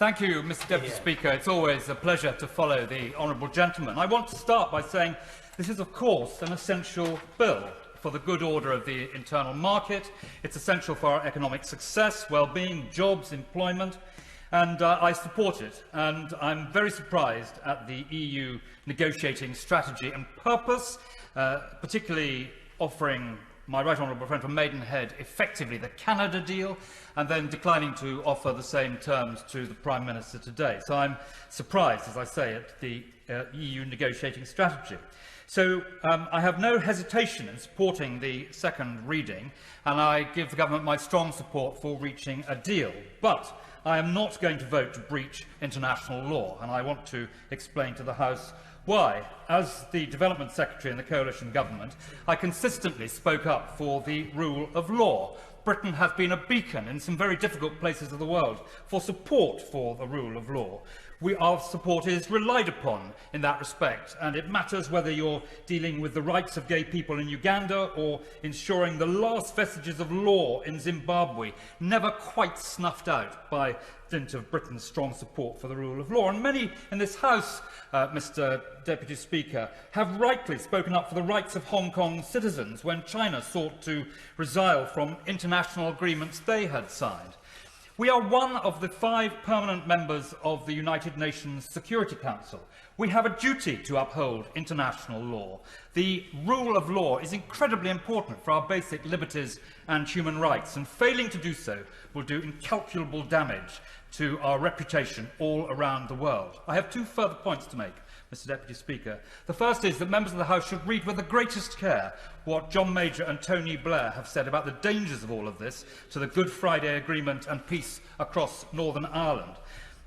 Thank you, Mr Deputy Speaker. It's always a pleasure to follow the honourable gentleman. I want to start by saying this is, of course, an essential bill for the good order of the internal market. It's essential for our economic success, well-being, jobs, employment, and I support it. And I'm very surprised at the EU negotiating strategy and purpose, particularly offering my right honourable friend from Maidenhead effectively the Canada deal, and then declining to offer the same terms to the Prime Minister today. So I'm surprised, as I say, at the EU negotiating strategy. So I have no hesitation in supporting the second reading, and I give the government my strong support for reaching a deal. But I am not going to vote to breach international law, and I want to explain to the House why. As the Development Secretary in the coalition government, I consistently spoke up for the rule of law. Britain has been a beacon in some very difficult places of the world for support for the rule of law. Our support is relied upon in that respect, and it matters whether you're dealing with the rights of gay people in Uganda or ensuring the last vestiges of law in Zimbabwe, never quite snuffed out by dint of Britain's strong support for the rule of law. And many in this House, Mr Deputy Speaker, have rightly spoken up for the rights of Hong Kong citizens when China sought to resile from international agreements they had signed. We are one of the 5 permanent members of the United Nations Security Council. We have a duty to uphold international law. The rule of law is incredibly important for our basic liberties and human rights, and failing to do so will do incalculable damage to our reputation all around the world. I have 2 further points to make, Mr Deputy Speaker. The first is that members of the House should read with the greatest care what John Major and Tony Blair have said about the dangers of all of this to the Good Friday Agreement and peace across Northern Ireland.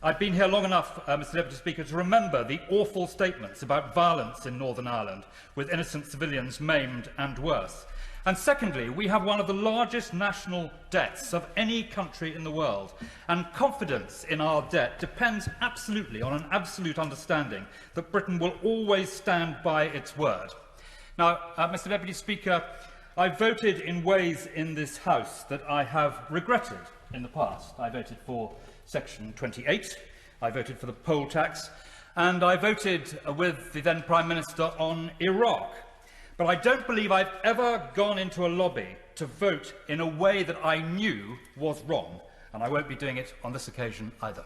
I've been here long enough, Mr Deputy Speaker, to remember the awful statements about violence in Northern Ireland, with innocent civilians maimed and worse. And secondly, we have one of the largest national debts of any country in the world, and confidence in our debt depends absolutely on an absolute understanding that Britain will always stand by its word. Now, Mr Deputy Speaker, I voted in ways in this House that I have regretted in the past. I voted for Section 28, I voted for the poll tax, and I voted with the then Prime Minister on Iraq. But I don't believe I've ever gone into a lobby to vote in a way that I knew was wrong, and I won't be doing it on this occasion either.